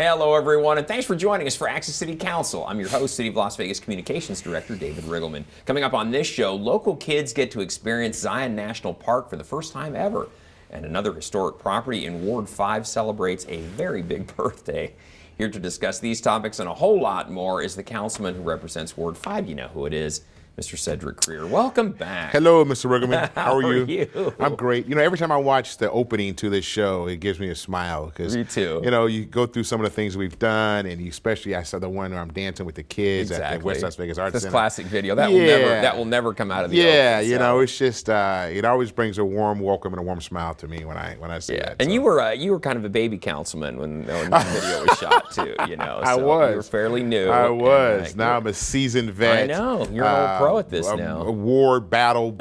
Hello, everyone, and thanks for joining us for Access City Council. I'm your host, City of Las Vegas Communications Director David Riggleman. Coming up on this show, local kids get to experience Zion National Park for the first time ever. And another historic property in Ward 5 celebrates a very big birthday. Here to discuss these topics and a whole lot more is the councilman who represents Ward 5. You know who it is. Mr. Cedric Crear. Welcome back. Hello, Mr. Riggleman. How are you? I'm great. You know, every time I watch the opening to this show, it gives me a smile because, me too. You know, you go through some of the things we've done, and especially I saw the one where I'm dancing with the kids at the West Las Vegas Arts Center. This classic video that will never come out of the open, you know, it's just it always brings a warm welcome and a warm smile to me when I see that. And so. you were kind of a baby councilman when the video was shot too. You know, I was. You were fairly new. I was. Now I'm a seasoned vet. I know. You're an old pro at this now. Award battle,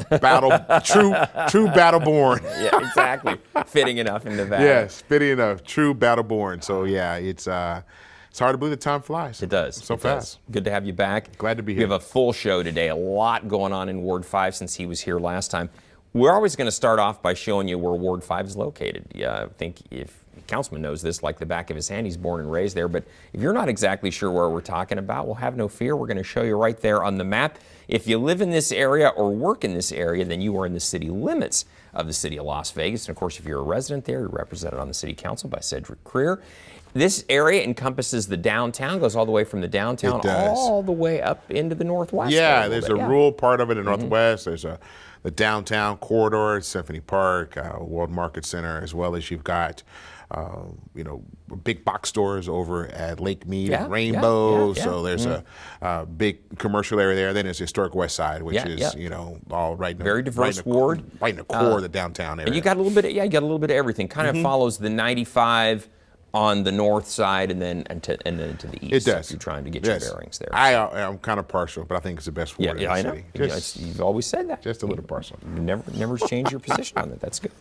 true battle born. Yeah, exactly. Fitting enough in Nevada. Yes, fitting enough. True battle born. So yeah, it's hard to believe that time flies. It does. So fast. Good to have you back. Glad to be here. We have a full show today. A lot going on in Ward 5 since he was here last time. We're always going to start off by showing you where Ward 5 is located. Yeah, I think if the councilman knows this like the back of his hand, he's born and raised there. But if you're not exactly sure where we're talking about, well, have no fear. We're going to show you right there on the map. If you live in this area or work in this area, then you are in the city limits of the city of Las Vegas. And of course, if you're a resident there, you're represented on the city council by Cedric Crear. This area encompasses the downtown, goes all the way from the downtown all the way up into the northwest. Yeah, there's a rural part of it in the northwest. There's the downtown corridor, Symphony Park, World Market Center, as well as you've got big box stores over at Lake Mead and Rainbow. So there's a big commercial area there. Then there's the historic West Side, which is all right. Very diverse ward, right in the core of the downtown area. And you got a little bit of you got a little bit of everything. Kind of follows the 95 on the north side and then to the east. It does. If you're trying to get your bearings there. I'm kind of partial, but I think it's the best ward in the city. I know. You've always said that. Just a little partial. You never change your position on that. That's good.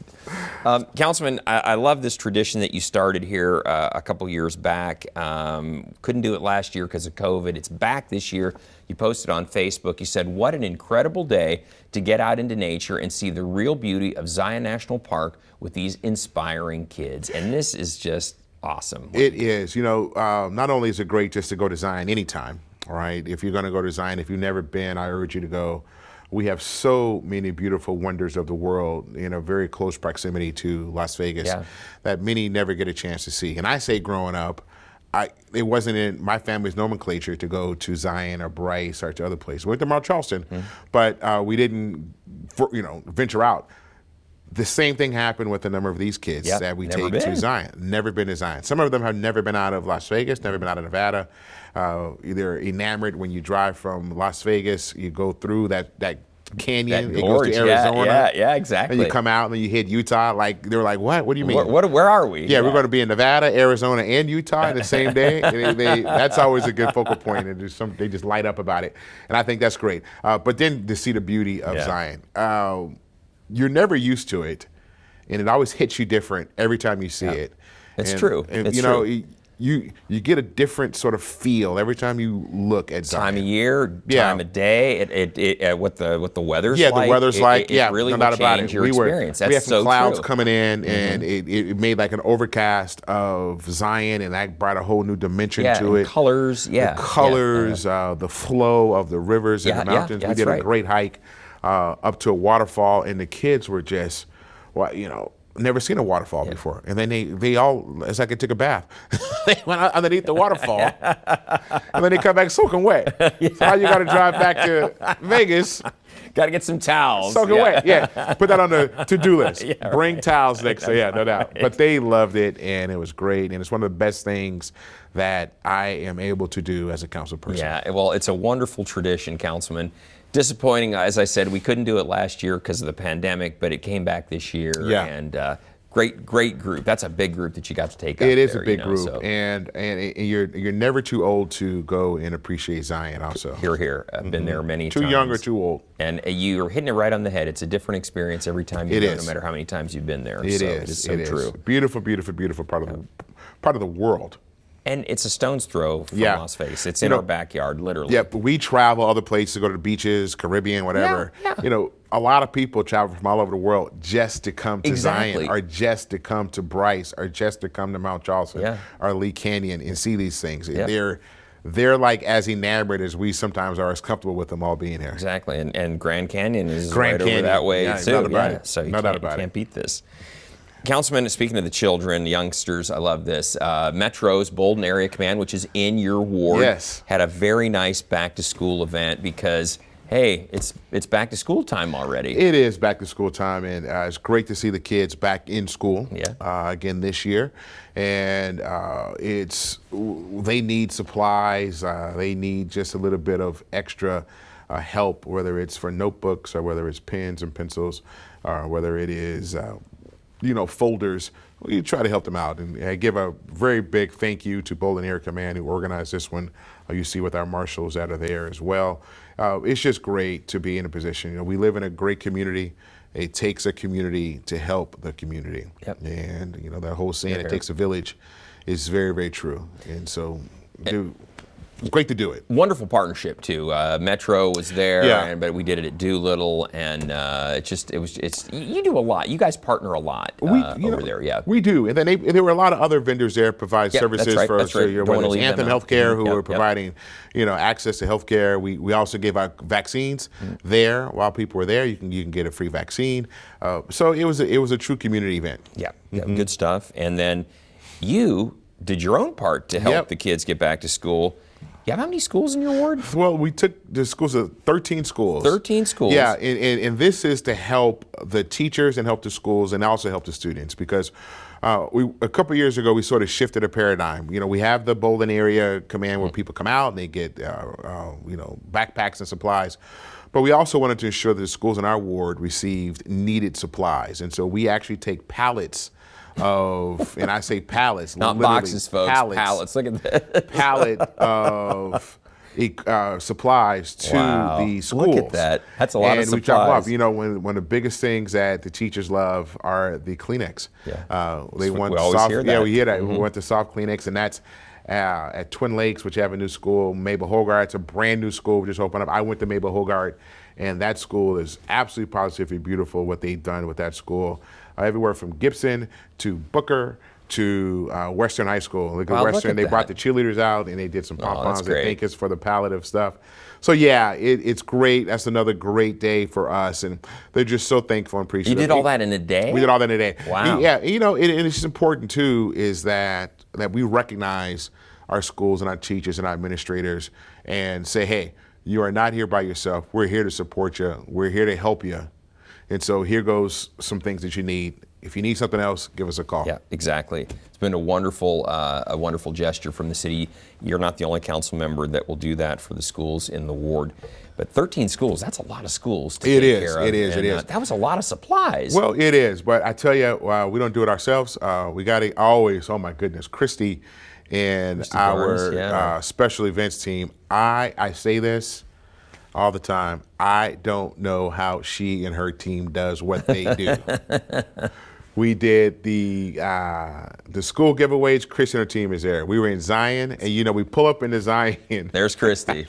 Councilman, I love this tradition that you started here a couple years back. Couldn't do it last year because of COVID. It's back this year. You posted on Facebook. You said, what an incredible day to get out into nature and see the real beauty of Zion National Park with these inspiring kids. And this is just awesome. It is. You know, not only is it great just to go to Zion anytime, all right? If you're going to go to Zion, if you've never been, I urge you to go. We have so many beautiful wonders of the world in a very close proximity to Las Vegas that many never get a chance to see. And I say growing up, it wasn't in my family's nomenclature to go to Zion or Bryce or to other places. We went to Mount Charleston, but we didn't, venture out. The same thing happened with a number of these kids that we take to Zion. Never been to Zion. Some of them have never been out of Las Vegas, never been out of Nevada. They're enamored when you drive from Las Vegas, you go through that canyon, it goes to Arizona. Yeah, exactly. And you come out and then you hit Utah. Like they were like, what? What do you mean? Where are we? Yeah, we're going to be in Nevada, Arizona, and Utah in the same day. That's always a good focal point, and they just light up about it. And I think that's great. But then to see the beauty of Zion. You're never used to it, and it always hits you different every time you see it. It's true. And you get a different sort of feel every time you look at Zion. Time of year, time of day, what the weather's like. Yeah, the weather's like. It really no doubt about it. Your experience. We had some clouds true. coming in, and it made like an overcast of Zion, and that brought a whole new dimension to it. Colors, the colors, the flow of the rivers and the mountains. We did a great hike up to a waterfall, and the kids were just, never seen a waterfall before. And then they all, it's like they took a bath. They went out underneath the waterfall, and then they come back soaking wet. So now you got to drive back to Vegas. Got to get some towels. Soaking wet, Put that on the to-do list. Bring towels next day, no doubt. But they loved it, and it was great, and it's one of the best things that I am able to do as a council person. Yeah, well, it's a wonderful tradition, Councilman. Disappointing, as I said, we couldn't do it last year because of the pandemic, but it came back this year. And great group. That's a big group that you got to take up. It is a big group, and you're never too old to go and appreciate Zion. Also, here. I've been there many times. Too young or too old. And you're hitting it right on the head. It's a different experience every time you go, no matter how many times you've been there. It is so true. Beautiful part of the world. And it's a stone's throw from Yeah. Las Vegas. It's in our backyard, literally. Yeah, but we travel other places to go to the beaches, Caribbean, whatever. Yeah. A lot of people travel from all over the world just to come to Exactly. Zion, or just to come to Bryce, or just to come to Mount Charleston, or Lee Canyon and see these things. They're like as enamored as we sometimes are, as comfortable with them all being here. Exactly. And Grand Canyon is Grand right over Canyon. that way, Yeah, too. no doubt about it. So you No doubt about it. can't beat this. Councilman, speaking of the children, youngsters, I love this. Metro's Bolden Area Command, which is in your ward, had a very nice back-to-school event because, hey, it's back-to-school time already. It is back to school time, and it's great to see the kids back in school again this year. And they need supplies. They need just a little bit of extra help, whether it's for notebooks or whether it's pens and pencils, or whether it is folders. We try to help them out, and I give a very big thank you to Bolden Air Command who organized this one. You see with our marshals that are there as well. It's just great to be in a position. We live in a great community. It takes a community to help the community. Yep. And that whole saying, it takes a village, is very, very true. And so, it's great to do it. Wonderful partnership too. Metro was there, but we did it at Doolittle, and you do a lot. You guys partner a lot over there. Yeah, we do. And then there were a lot of other vendors there provide services for whether it's Anthem Healthcare, who were providing access to healthcare. We also gave out vaccines there while people were there. You can get a free vaccine. So it was a true community event. Yeah, good stuff. And then you did your own part to help the kids get back to school. You have how many schools in your ward? Well, we took the schools of 13 schools. 13 schools. Yeah, and this is to help the teachers and help the schools and also help the students, because a couple years ago we sort of shifted a paradigm. We have the Bolden Area Command where people come out and they get backpacks and supplies. But we also wanted to ensure that the schools in our ward received needed supplies. And so we actually take pallets of, and I say pallets, not boxes, folks. Pallets. Look at that. Pallet of supplies to the schools. Look at that. That's a lot of supplies. And we drop off. One of the biggest things that the teachers love are the Kleenex. They want we always soft. Hear that. Yeah, we hear that. We want the soft Kleenex, and that's at Twin Lakes, which have a new school. Mabel Hogarth's a brand new school we just opened up. I went to Mabel Hogarth, and that school is absolutely positively beautiful. What they've done with that school. Everywhere from Gibson to Booker to Western High School. Look at Western, they brought the cheerleaders out and they did some pom-poms. They thank us for the palliative stuff. So it's great. That's another great day for us, and they're just so thankful and appreciative. You did all that in a day? We did all that in a day. Wow. Yeah, and it's important too is that we recognize our schools and our teachers and our administrators and say, hey, you are not here by yourself. We're here to support you. We're here to help you. And so here goes some things that you need. If you need something else, give us a call. Yeah, exactly. It's been a wonderful gesture from the city. You're not the only council member that will do that for the schools in the ward. But 13 schools, that's a lot of schools to take care of. It is. That was a lot of supplies. Well, it is. But I tell you, we don't do it ourselves. We got to always, oh my goodness, Christy and our special events team. I say this all the time. I don't know how she and her team does what they do. We did the school giveaways. Christy and her team is there. We were in Zion, and we pull up into Zion. There's Christy.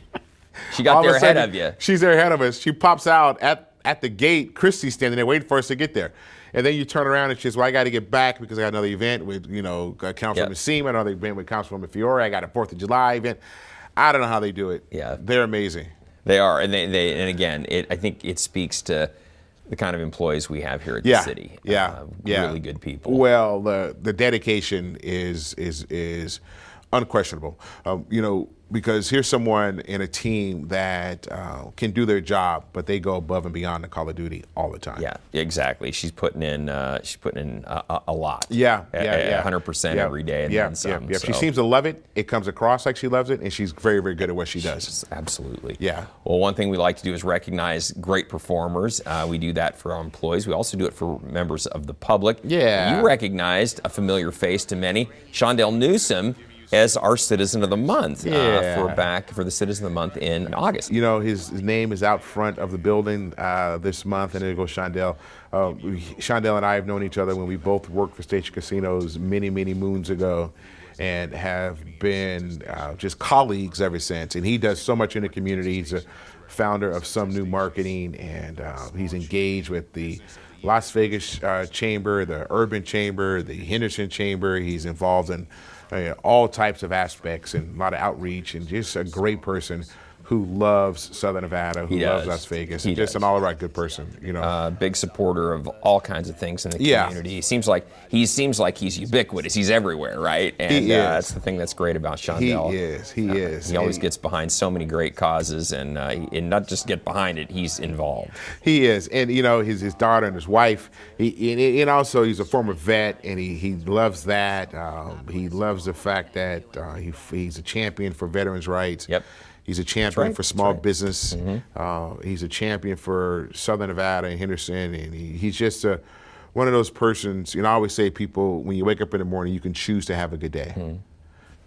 She got there ahead of you. She's there ahead of us. She pops out at the gate. Christy's standing there waiting for us to get there. And then you turn around and she says, well, I got to get back because I got another event with, Councilwoman Seaman, another event with Councilwoman Fiore. I got a 4th of July event. I don't know how they do it. Yeah. They're amazing. They are, and and again, I think it speaks to the kind of employees we have here at the city. Really good people. Well, the dedication is unquestionable. Because here's someone in a team that can do their job, but they go above and beyond the call of duty all the time. Yeah, exactly. She's putting in a lot. 100% every day. And then some, If she seems to love it, it comes across like she loves it, and she's very, very good at what she does. Absolutely. Yeah. Well, one thing we like to do is recognize great performers. We do that for our employees. We also do it for members of the public. Yeah. You recognized a familiar face to many, Shondell Newsom, as our Citizen of the Month for the Citizen of the Month in August. His name is out front of the building this month, and there goes Shondell. Shondell and I have known each other when we both worked for Station Casinos many, many moons ago. and have been just colleagues ever since. And he does so much in the community. He's a founder of Some New Marketing, and he's engaged with the Las Vegas Chamber, the Urban Chamber, the Henderson Chamber. He's involved in all types of aspects and a lot of outreach, and just a great person who loves Southern Nevada, who loves Las Vegas, and just an all-around good person. Big supporter of all kinds of things in the community. He seems like he's ubiquitous. He's everywhere, right? And that's the thing that's great about Shondell. He is. He always gets behind so many great causes, and not just get behind it, he's involved. He is, and his daughter and his wife. And also he's a former vet, and he loves that. He loves the fact that he's a champion for veterans' rights. Yep. He's a champion for small business. He's a champion for Southern Nevada and Henderson, and he's just one of those persons. I always say, people, when you wake up in the morning, you can choose to have a good day.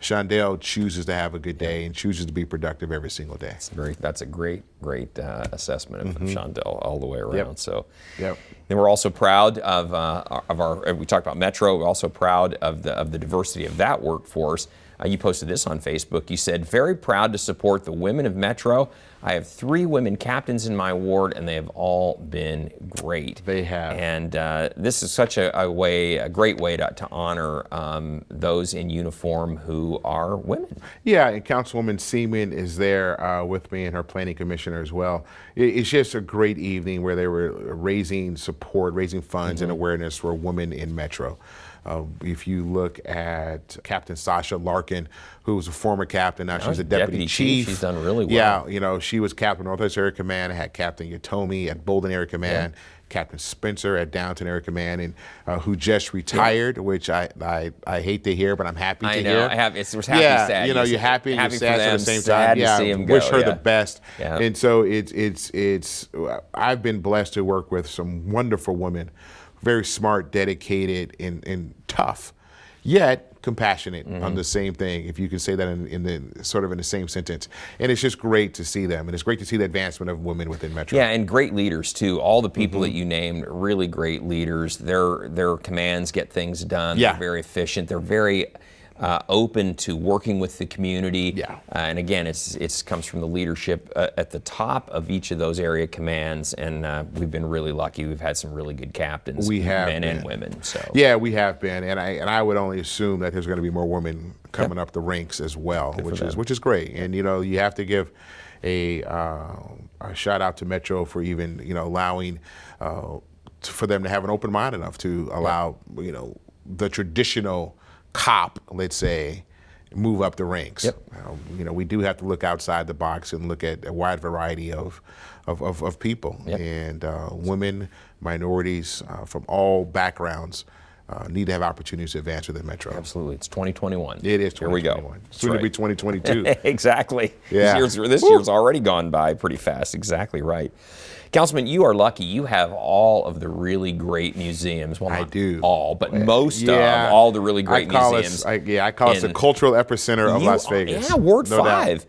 Shondell chooses to have a good day and chooses to be productive every single day. That's a great assessment of Shondell all the way around. So, then we're also proud of our. We talked about Metro. We're also proud of the diversity of that workforce. You posted this on Facebook. You said, "Very proud to support the women of Metro. I have 3 women captains in my ward, and they have all been great." They have. And this is such a great way to honor those in uniform who are women. Yeah, and Councilwoman Seaman is there with me, and her planning commissioner as well. It's just a great evening where they were raising funds and awareness for women in Metro. If you look at Captain Sasha Larkin, who was a former captain, now she's a deputy chief. She's done really well. Yeah, she was captain of Northwest Area Command, had Captain Yatomi at Bolden Area Command, Captain Spencer at Downton Area Command, and who just retired, which I hate to hear, but I'm happy to hear. It was happy, sad. You're happy and you're sad at the same sad time. To see him go. Wish her the best. Yeah. And so it's I've been blessed to work with some wonderful women, very smart, dedicated, and tough, yet compassionate on the same thing, if you can say that in the same sentence. And it's just great to see them, and it's great to see the advancement of women within Metro. Yeah, and great leaders too. All the people that you named, really great leaders. Their commands get things done. Yeah. They're very efficient. They're very open to working with the community. Yeah. And again, it comes from the leadership at the top of each of those area commands, and we've been really lucky. We've had some really good captains, men and women. So yeah, we have been, and I would only assume that there's going to be more women coming up the ranks as well, which is great. And you have to give a shout out to Metro for even allowing for them to have an open mind enough to allow the traditional cop, let's say, move up the ranks. We do have to look outside the box and look at a wide variety of people, and women, minorities from all backgrounds need to have opportunities to advance within Metro. Absolutely. It's 2021. It is 2021. Here we go. Soon to be 2022. Exactly. Yeah. This year's already gone by pretty fast. Exactly right. Councilman, you are lucky. You have all of the really great museums. Well, I do. All, but most of all the really great museums. I call us the cultural epicenter of Las Vegas. Yeah, Ward no 5.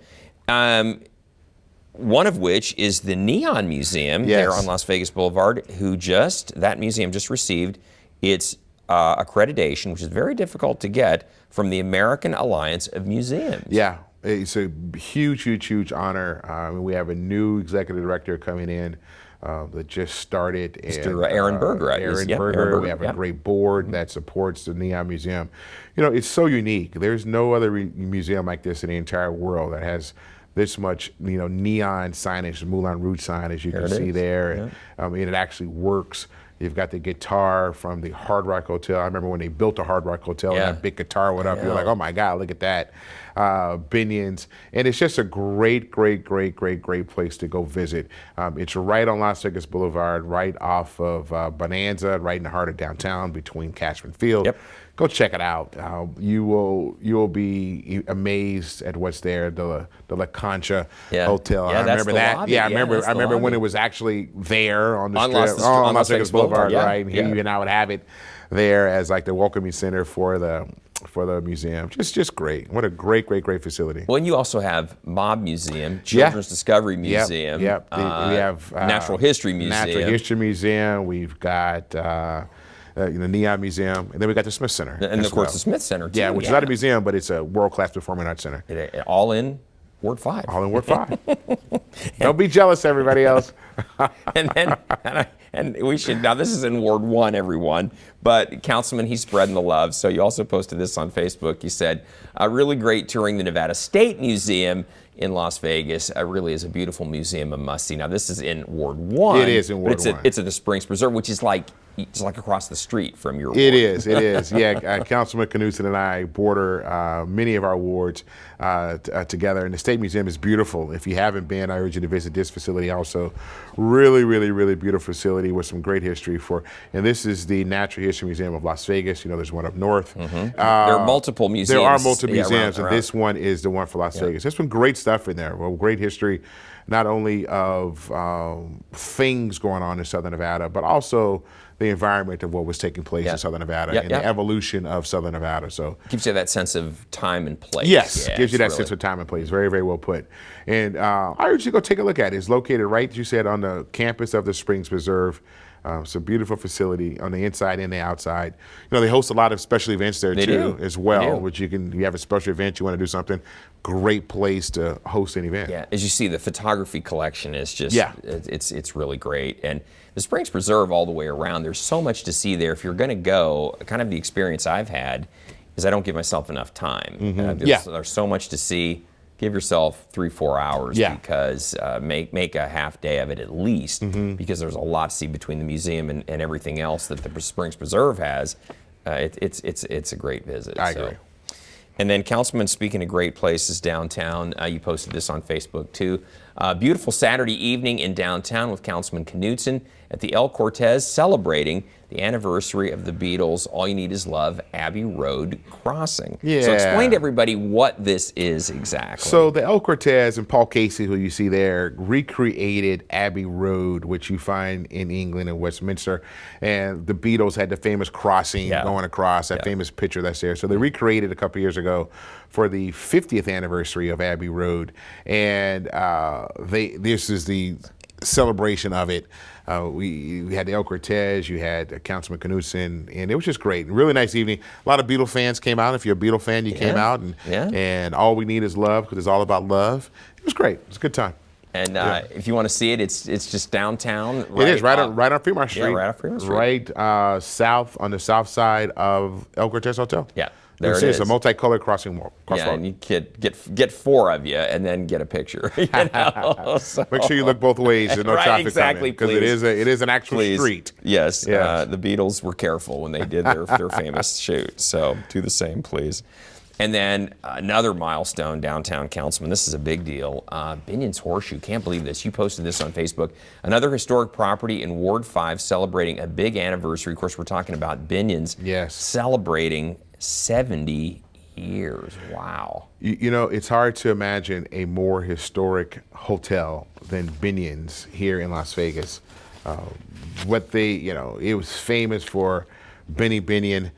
One of which is the Neon Museum there on Las Vegas Boulevard, that museum just received its accreditation, which is very difficult to get, from the American Alliance of Museums. Yeah. It's a huge honor. We have a new executive director coming in that just started. Mr. Aaron Berger. Aaron Berger. We have a great board that supports the Neon Museum. It's so unique. There's no other museum like this in the entire world that has this much, neon signage, Moulin Rouge sign, as you can see there. And it actually works. You've got the guitar from the Hard Rock Hotel. I remember when they built the Hard Rock Hotel, and that big guitar went up. You're like, oh my God, look at that. Binions. And it's just a great place to go visit. It's right on Las Vegas Boulevard, right off of Bonanza, right in the heart of downtown between Cashman Field. Go check it out. You will be amazed at what's there. The La Concha Hotel. I remember that. Lobby. I remember when it was actually there on the strip, on Las Vegas Boulevard, right? And here I would have it there as like the welcoming center for the museum. Just great. What a great facility. Well, and you also have Mob Museum, Children's Discovery Museum. We have Natural History Museum. Natural History Museum. We've got Neon Museum, and then we got the Smith Center. And as of course well. the Smith Center too. Yeah, which is not a museum, but it's a world-class performing arts center. All in Ward 5. All in Ward 5. Don't be jealous, everybody else. and we should, now this is in Ward 1, everyone, but Councilman, he's spreading the love. So you also posted this on Facebook. You said, really great touring the Nevada State Museum in Las Vegas. Really is a beautiful museum, a must-see. Now this is in Ward 1. It is in Ward 1. It's at the Springs Preserve, which is like, it's like across the street from your ward. It is. Yeah, Councilman Knudsen and I border many of our wards together, and the State Museum is beautiful. If you haven't been, I urge you to visit this facility also. Really, really, really beautiful facility with some great history and this is the Natural History Museum of Las Vegas. There's one up north. There are multiple museums. There are multiple museums, around. and this one is the one for Las Vegas. There's some great stuff in there. Well, great history, not only of things going on in Southern Nevada, but also the environment of what was taking place in Southern Nevada and the evolution of Southern Nevada. So gives you that sense of time and place. Yes, gives you that sense of time and place. Very, very well put. And I urge you to go take a look at it. It's located right, as you said, on the campus of the Springs Preserve. It's a beautiful facility on the inside and the outside. They host a lot of special events there too, as well. Which you have a special event, you want to do something, great place to host an event. Yeah, as you see, the photography collection is just, it's really great. And the Springs Preserve all the way around, there's so much to see there. If you're going to go, kind of the experience I've had is I don't give myself enough time. There's so much to see. Give yourself 3-4 hours because make a half day of it at least because there's a lot to see between the museum and everything else that the Springs Preserve has. It's a great visit. I agree. And then, Councilman, speaking of great places downtown, you posted this on Facebook too. Beautiful Saturday evening in downtown with Councilman Knudsen at the El Cortez celebrating the anniversary of the Beatles' All You Need Is Love Abbey Road crossing. Yeah. So explain to everybody what this is exactly. So the El Cortez and Paul Casey, who you see there, recreated Abbey Road, which you find in England and Westminster. And the Beatles had the famous crossing going across, that famous picture that's there. So they recreated a couple years ago for the 50th anniversary of Abbey Road. And this is the celebration of it. We had the El Cortez, you had Councilman Knudsen, and it was just great. Really nice evening. A lot of Beatle fans came out. If you're a Beatle fan, you came out, and All We Need Is Love, because it's all about love. It was great. It was a good time. And if you want to see it, it's just downtown. It is right on Fremont Street. Yeah, right on Fremont Street. Right south on the south side of El Cortez Hotel. Yeah. There it is. It's a multicolored crosswalk. Yeah, and you get 4 of you and then get a picture. So, make sure you look both ways. There's no traffic coming because it is an actual street. Yes. The Beatles were careful when they did their famous shoot. So do the same, please. And then another milestone downtown, Councilman. This is a big deal. Binions Horseshoe. Can't believe this. You posted this on Facebook. Another historic property in Ward 5 celebrating a big anniversary. Of course, we're talking about Binions. Yes. Celebrating 70 years. Wow. It's hard to imagine a more historic hotel than Binions here in Las Vegas. It was famous for Benny Binion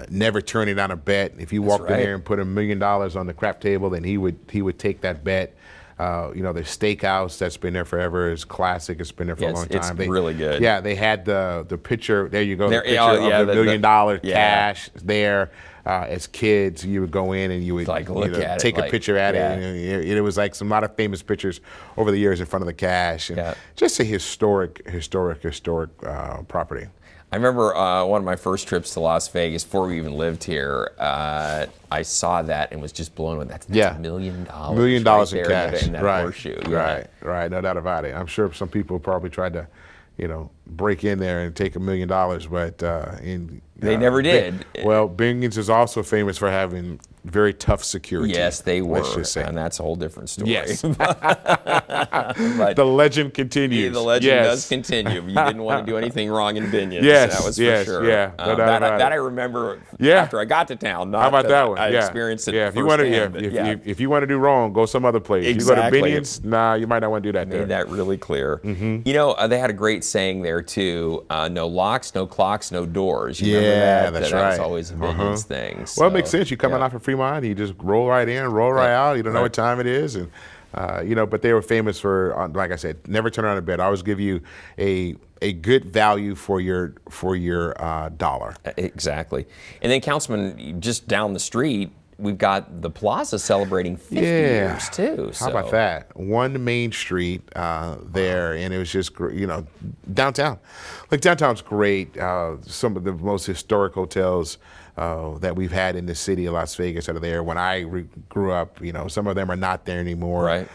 never turning down a bet. If you walked in here and put $1 million on the crap table, then he would take that bet. The steakhouse that's been there forever is classic. It's been there for a long time. It's really good. Yeah, they had the picture. There you go. The picture of the $1 million cash there. As kids, you would go in and you would take a picture at it. And it was like a lot of famous pictures over the years in front of the cash. And just a historic property. I remember one of my first trips to Las Vegas before we even lived here. I saw that and was just blown away. That's $1 million. $1 million right in cash. in that horseshoe. Right. No doubt about it. I'm sure some people probably tried to, break in there and take $1 million, but they never did. Binions is also famous for having very tough security. Yes, they were. Let's just say. And that's a whole different story. Yes. The legend continues. The legend does continue. You didn't want to do anything wrong in Binions. Yes, that was for sure. Yeah, that I remember after I got to town. Not How about that one? I experienced it if you want to do wrong, go some other place. Exactly. You go to Binions, you might not want to do that there. Made that really clear. They had a great saying there too, no locks, no clocks, no doors. You remember that? That's right. That was always a Binions thing. Well, it makes sense. You coming out from Fremont, you just roll right in, roll right out. You don't know what time it is. And But they were famous for, like I said, never turn around a bed. I always give you a good value for your dollar. Exactly. And then, Councilman, just down the street, we've got the Plaza celebrating 50 years too. How about that? One Main Street there, and it was just downtown. Like downtown's great. Some of the most historic hotels that we've had in the city of Las Vegas are there. When I grew up, some of them are not there anymore. Right.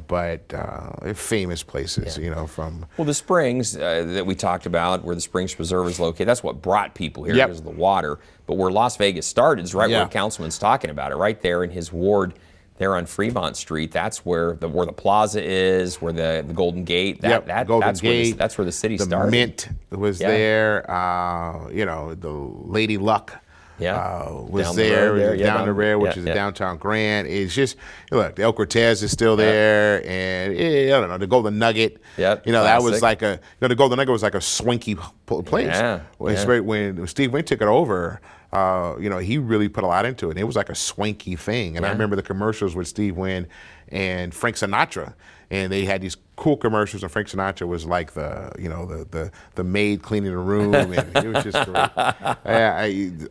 But they're famous places, from. Well, the springs that we talked about, where the Springs Preserve is located, that's what brought people here Yep. because of the water. But where Las Vegas started is right where the Councilman's talking about it, right there in his ward there on Fremont Street. That's where the Plaza is, where the Golden Gate. That's where the city started. The Mint was there. The Lady Luck. Was down there, down the road, which is yeah. downtown Grand. It's just, look, the El Cortez is still there, and I don't know, the Golden Nugget. Yep, that was like the Golden Nugget was like a swanky place. Yeah, When Steve Wynn took it over, he really put a lot into it. It was like a swanky thing, and I remember the commercials with Steve Wynn and Frank Sinatra, and they had these cool commercials, and Frank Sinatra was like the maid cleaning the room, and it was just great.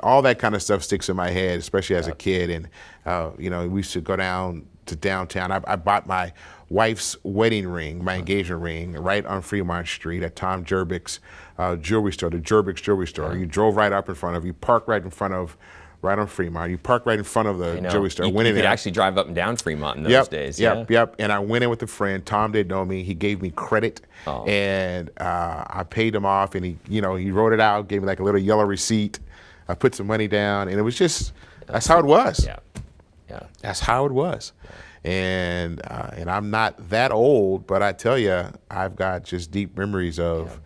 All that kind of stuff sticks in my head, especially as a kid. And we used to go down to downtown. I bought my wife's wedding ring, my engagement ring, right on Fremont Street at Tom Jerbick's jewelry store, the Jerbick's jewelry store. You drove right up in front of, you parked right on Fremont. You parked right in front of the jewelry store. You could actually drive up and down Fremont in those days. Yep. And I went in with a friend. Tom didn't know me. He gave me credit, and I paid him off. And he wrote it out, gave me like a little yellow receipt. I put some money down, and it was just that's how it was. Yeah. That's how it was. And I'm not that old, but I tell you, I've got just deep memories of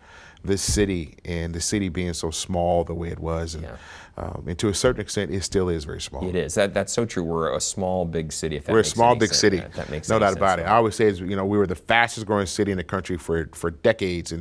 this city and the city being so small the way it was. And to a certain extent, it still is very small. It is. That's so true. We're a small, big city. We're a small, big city. That makes no any doubt sense about it. I always say, we were the fastest growing city in the country for decades,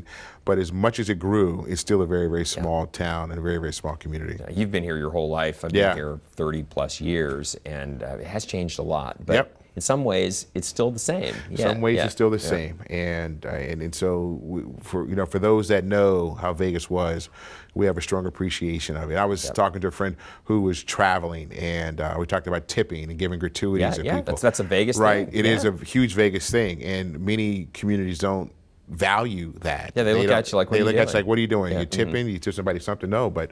but as much as it grew, it's still a very, very small town and a very, very small community. You've been here your whole life. I've been here 30 plus years, and it has changed a lot. But in some ways, it's still the same. In some ways, it's still the same. And so for those that know how Vegas was, we have a strong appreciation of it. I was talking to a friend who was traveling, and we talked about tipping and giving gratuities to people. That's a Vegas thing. Right. It is a huge Vegas thing, and many communities don't value that. Yeah, they look at you like, what are you doing? You're tipping? You tip somebody something? No, but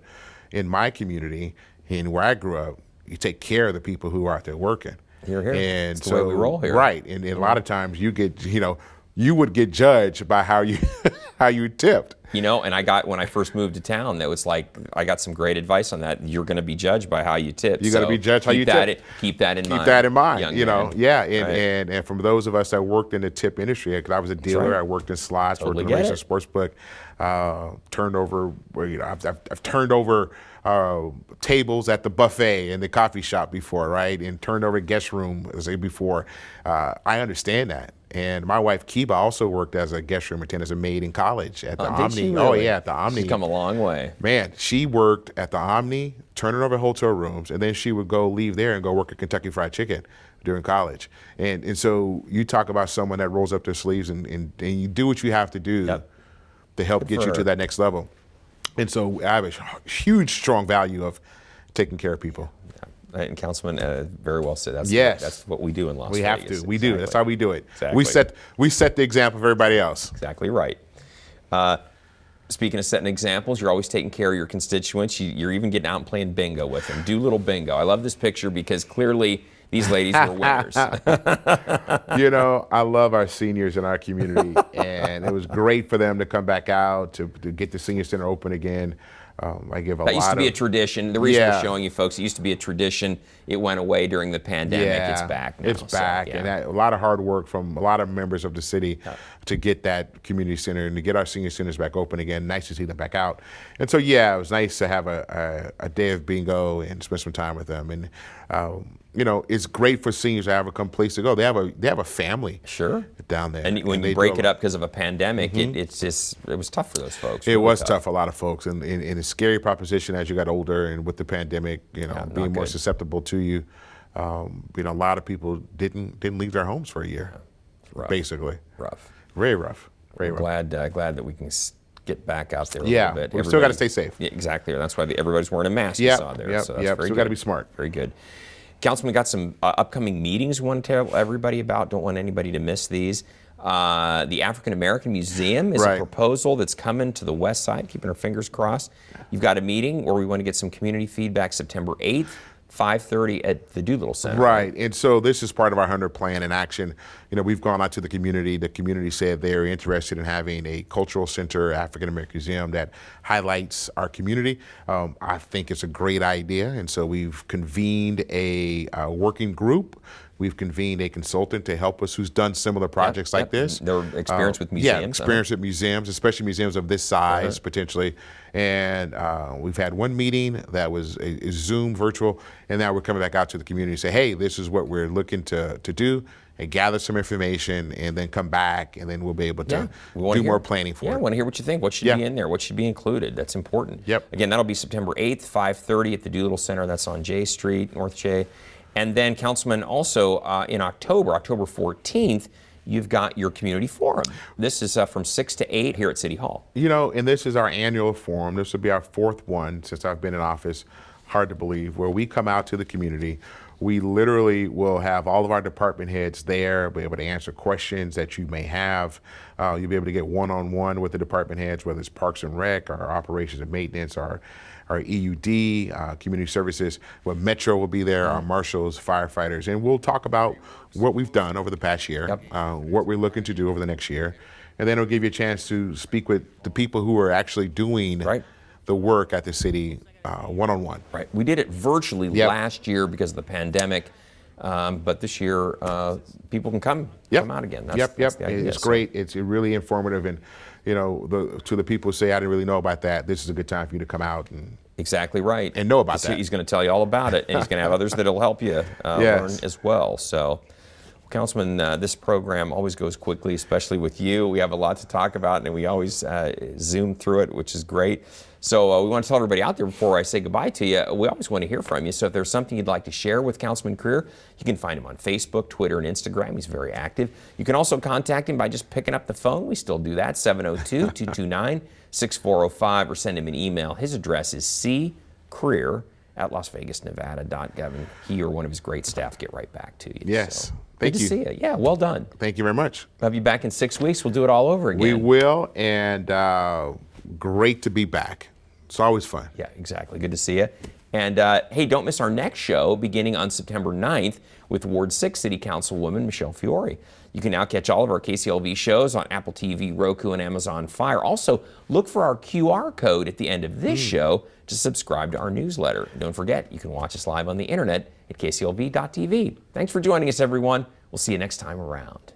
in my community, and where I grew up, you take care of the people who are out there working. Here. And it's the way we roll here. Right. And a lot of times you get, you would get judged by how you tipped. And when I first moved to town, that was like, I got some great advice on that. You're going to be judged by how you tip. You got to be judged how you tip. Keep that in mind. Keep that in mind. Man. And from those of us that worked in the tip industry, because I was a dealer, I worked in slots, worked in the racing sportsbook, turned over. I've turned over tables at the buffet and the coffee shop before, right? And turned over guest room before. I understand that. And my wife Kiba also worked as a guest room attendant, as a maid in college at the Omni. Really? Oh yeah, at the Omni. She's come a long way. Man, she worked at the Omni, turning over hotel rooms, and then she would leave there and go work at Kentucky Fried Chicken during college. And so you talk about someone that rolls up their sleeves and you do what you have to do to help get you to that next level. And so I have a huge, strong value of taking care of people. And Councilman, very well said. That's what we do in Las Vegas. We have to. We do. That's how we do it. Exactly. We set the example for everybody else. Exactly right. Speaking of setting examples, you're always taking care of your constituents. You're even getting out and playing bingo with them. Do little bingo. I love this picture because clearly these ladies were winners. I love our seniors in our community, and it was great for them to come back out to get the senior center open again. That used to be a tradition. The reason we're showing you folks, it used to be a tradition. It went away during the pandemic. It's back now. It's back. And a lot of hard work from a lot of members of the city to get that community center and to get our senior centers back open again. Nice to see them back out. And so, it was nice to have a day of bingo and spend some time with them. And, it's great for seniors to have a place to go. They have a family down there. And when you break it up because of a pandemic, it was tough for those folks. It was tough for a lot of folks. And a scary proposition as you got older and with the pandemic, being more susceptible to you. A lot of people didn't leave their homes for a year, rough. basically. Rough. Very rough. Very We're rough. glad that we can get back out there a Yeah, little bit. we still got to stay safe. Yeah, exactly. That's why everybody's wearing a mask. You Yep, saw there. yep, So that's yep. very So we good. got to be smart. Very good. Councilman, we got some upcoming meetings we want to tell everybody about. Don't want anybody to miss these. The African American Museum is a Right. proposal that's coming to the west side, keeping our fingers crossed. You've got a meeting where we want to get some community feedback September 8th, 5:30 at the Doolittle Center. Right, and so this is part of our 100 plan in action. We've gone out to the community. The community said they're interested in having a cultural center, African American Museum that highlights our community. I think it's a great idea, and so we've convened a working group. We've convened a consultant to help us who's done similar projects like this. Their experience with Yeah, museums. experience with museums, especially museums of this size, potentially. And we've had one meeting that was a Zoom virtual, and now we're coming back out to the community and say, hey, this is what we're looking to do, and gather some information, and then come back, and then we'll be able to do more planning for it. it. I want to hear what you think. What should be in there? What should be included? That's important. Yep. Again, that'll be September 8th, 5:30 at the Doolittle Center. That's on J Street, North J. And then, Councilman, also in October 14th, you've got your community forum. This is from 6 to 8 here at City Hall. And this is our annual forum. This will be our fourth one since I've been in office. Hard to believe, where we come out to the community. We literally will have all of our department heads there, be able to answer questions that you may have. You'll be able to get one-on-one with the department heads, whether it's Parks and Rec, our operations and maintenance, our EUD, community services. Well, Metro will be there, our marshals, firefighters, and we'll talk about what we've done over the past year, what we're looking to do over the next year, and then it'll give you a chance to speak with the people who are actually doing the work at the city one-on-one. Right. We did it virtually last year because of the pandemic, but this year people can come out again. That's the idea. It's great. It's really informative, and to the people who say I didn't really know about that, this is a good time for you to come out and exactly right and know about that. He's going to tell you all about it, and he's going to have others that'll help you learn as well. So, Councilman, this program always goes quickly, especially with you. We have a lot to talk about, and we always zoom through it, which is great. So we want to tell everybody out there before I say goodbye to you, we always want to hear from you. So if there's something you'd like to share with Councilman Crear, you can find him on Facebook, Twitter, and Instagram. He's very active. You can also contact him by just picking up the phone. We still do that, 702-229-6405, or send him an email. His address is ccrear@lasvegasnevada.gov, and he or one of his great staff get right back to you. Yes. So, Thank good you. to see you. Yeah, well done. Thank you very much. We'll have you back in 6 weeks. We'll do it all over again. We will, and great to be back. It's always fun. Yeah, exactly. Good to see you. And hey, don't miss our next show beginning on September 9th with Ward 6 City Councilwoman Michelle Fiore. You can now catch all of our KCLV shows on Apple TV, Roku, and Amazon Fire. Also, look for our QR code at the end of this show to subscribe to our newsletter. And don't forget, you can watch us live on the internet at kclv.tv. Thanks for joining us, everyone. We'll see you next time around.